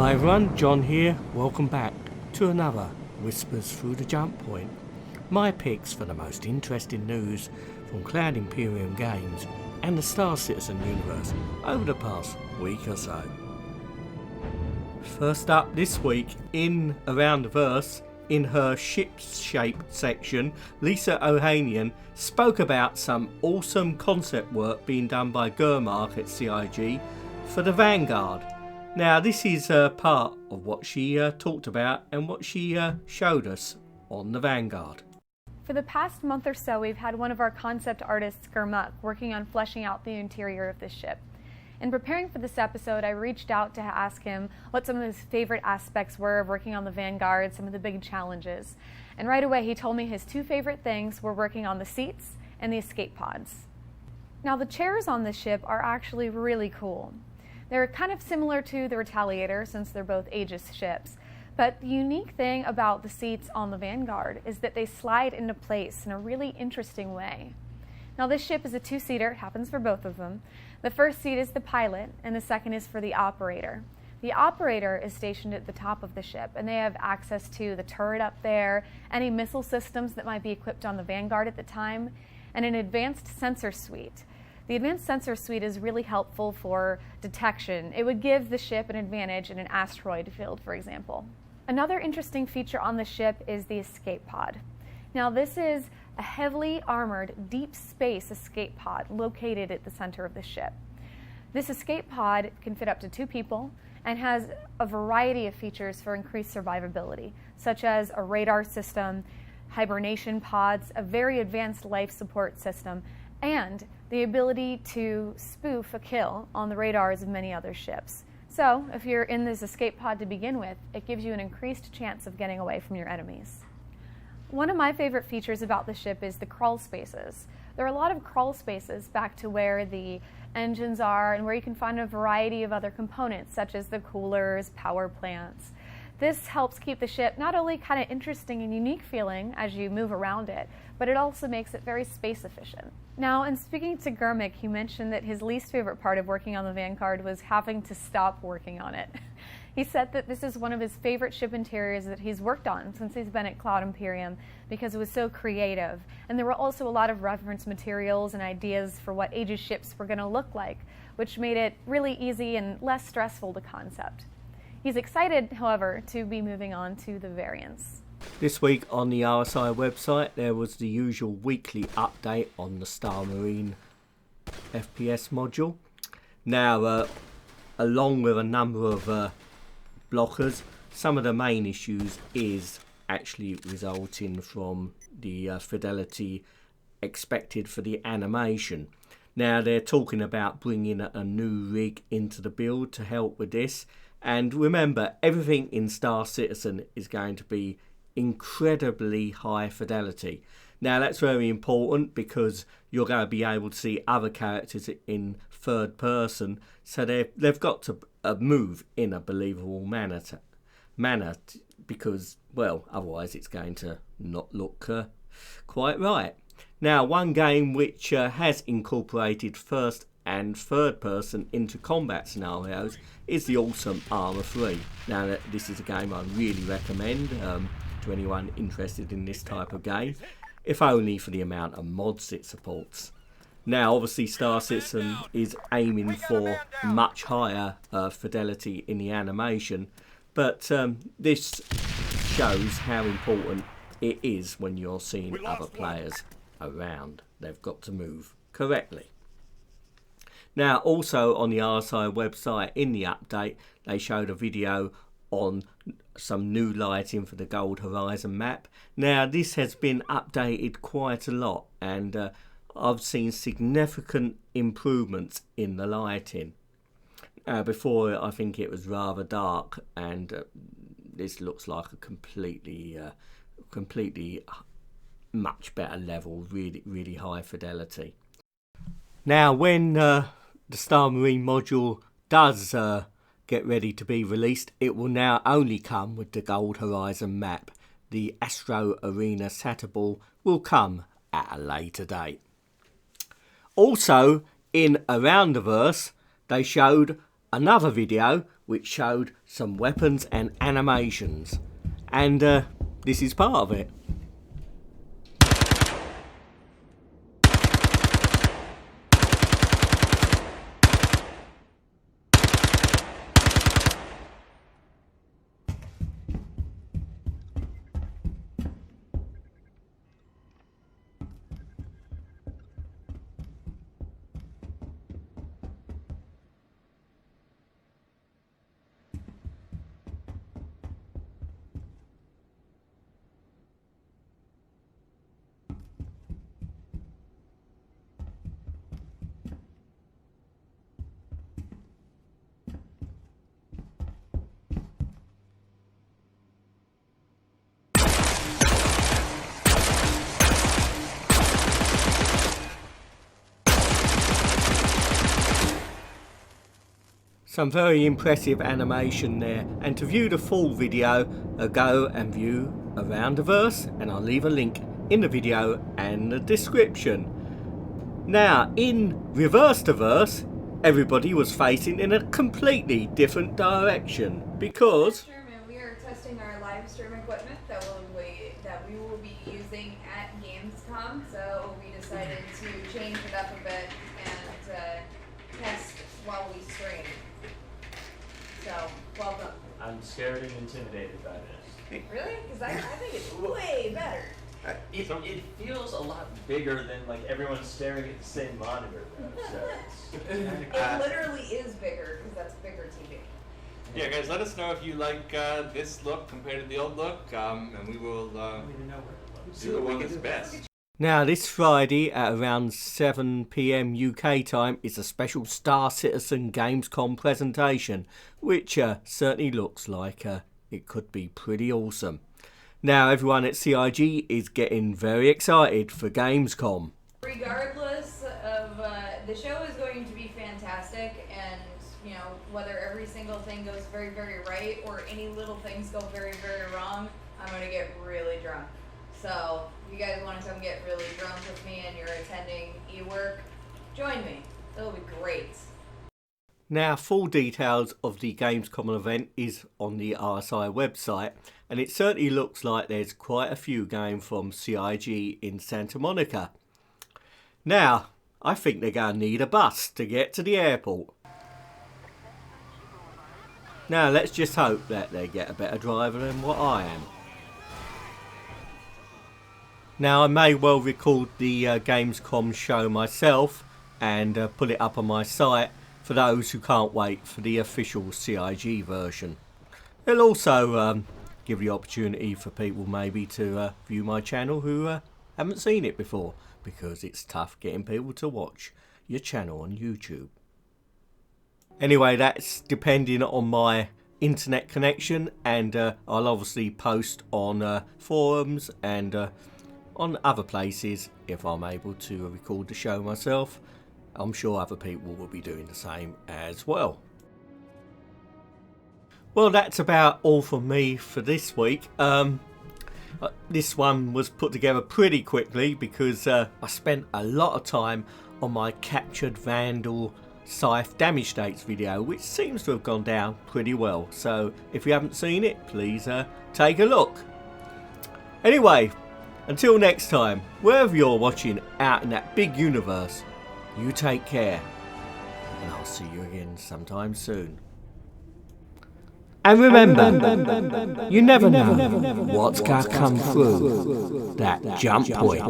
Hi everyone, John here. Welcome back to another Whispers Through the Jump Point. My picks for the most interesting news from Cloud Imperium Games and the Star Citizen universe over the past week or so. First up this week in Around the Verse, in her ship's shape section, Lisa Ohanian spoke about some awesome concept work being done by Germark at CIG for the Vanguard. Now this is part of what she talked about and what she showed us on the Vanguard. For the past month or so, we've had one of our concept artists, Germark, working on fleshing out the interior of this ship. In preparing for this episode, I reached out to ask him what some of his favorite aspects were of working on the Vanguard, some of the big challenges. And right away he told me his two favorite things were working on the seats and the escape pods. Now the chairs on this ship are actually really cool. They're kind of similar to the Retaliator since they're both Aegis ships. But the unique thing about the seats on the Vanguard is that they slide into place in a really interesting way. Now this ship is a two-seater, it happens for both of them. The first seat is the pilot and the second is for the operator. The operator is stationed at the top of the ship and they have access to the turret up there, any missile systems that might be equipped on the Vanguard at the time, and an advanced sensor suite. The advanced sensor suite is really helpful for detection. It would give the ship an advantage in an asteroid field, for example. Another interesting feature on the ship is the escape pod. Now this is a heavily armored deep space escape pod located at the center of the ship. This escape pod can fit up to 2 people and has a variety of features for increased survivability, such as a radar system, hibernation pods, a very advanced life support system, and the ability to spoof a kill on the radars of many other ships. So, if you're in this escape pod to begin with, it gives you an increased chance of getting away from your enemies. One of my favorite features about the ship is the crawl spaces. There are a lot of crawl spaces back to where the engines are and where you can find a variety of other components, such as the coolers, power plants. This helps keep the ship not only kind of interesting and unique feeling as you move around it, but it also makes it very space efficient. Now, in speaking to Germark, he mentioned that his least favorite part of working on the Vanguard was having to stop working on it. He said that this is one of his favorite ship interiors that he's worked on since he's been at Cloud Imperium because it was so creative. And there were also a lot of reference materials and ideas for what Aegis ships were going to look like, which made it really easy and less stressful to concept. He's excited, however, to be moving on to the variants. This week on the RSI website there was the usual weekly update on the Star Marine FPS module. Now, along with a number of blockers, some of the main issues is actually resulting from the fidelity expected for the animation. Now they're talking about bringing a new rig into the build to help with this. And remember, everything in Star Citizen is going to be incredibly high fidelity. Now that's very important because you're going to be able to see other characters in third person, so they've got to move in a believable manner because, well, otherwise it's going to not look quite right. Now, one game which has incorporated first and third person into combat scenarios is the awesome Arma 3. Now this is a game I really recommend to anyone interested in this type of game, if only for the amount of mods it supports. Now obviously Star Citizen is aiming for much higher fidelity in the animation, but this shows how important it is when you're seeing other players around. They've got to move correctly. Now also on the RSI website in the update they showed a video on some new lighting for the Gold Horizon map. Now this has been updated quite a lot and I've seen significant improvements in the lighting. Before I think it was rather dark and this looks like a completely much better level, really high fidelity. Now when the Star Marine module does get ready to be released, it will now only come with the Gold Horizon map. The Astro Arena Satellite will come at a later date. Also in Around the Verse they showed another video which showed some weapons and animations. And this is part of it. Some very impressive animation there, and to view the full video, go and view Around the Verse, and I'll leave a link in the video and the description. Now, in Reverse the Verse, everybody was facing in a completely different direction because We are testing our live stream equipment that we will be using at Gamescom, so we decided to change it up a bit and test while we stream. So, welcome. I'm scared and intimidated by this. Really? Because I think it's way better. It feels a lot bigger than like everyone's staring at the same monitor though, so It literally is bigger because that's bigger TV. Yeah, guys, let us know if you like this look compared to the old look, and we will do the one that's best. now this Friday at around 7 PM UK time is a special Star Citizen Gamescom presentation, which certainly looks like it could be pretty awesome. Now everyone at CIG is getting very excited for Gamescom. Regardless of, the show is going to be fantastic, and, you know, whether every single thing goes very, very right or any little things go very, very wrong, I'm going to get really drunk. So, if you guys want to come get really drunk with me and you're attending eWork, join me. It'll be great. Now, full details of the Gamescom event is on the RSI website, and it certainly looks like there's quite a few going from CIG in Santa Monica. Now, I think they're going to need a bus to get to the airport. Now, let's just hope that they get a better driver than what I am. Now, I may well record the Gamescom show myself and put it up on my site for those who can't wait for the official CIG version. It'll also give the opportunity for people maybe to view my channel who haven't seen it before, because it's tough getting people to watch your channel on YouTube. Anyway, that's depending on my internet connection, and I'll obviously post on forums and on other places if I'm able to record the show myself. I'm sure other people will be doing the same as well. Well, that's about all from me for this week. This one was put together pretty quickly because I spent a lot of time on my Captured Vandal Scythe damage states video, which seems to have gone down pretty well. So if you haven't seen it, please take a look. Anyway, until next time, wherever you're watching out in that big universe, you take care, and I'll see you again sometime soon. And remember, you never know what's going to come through that jump point.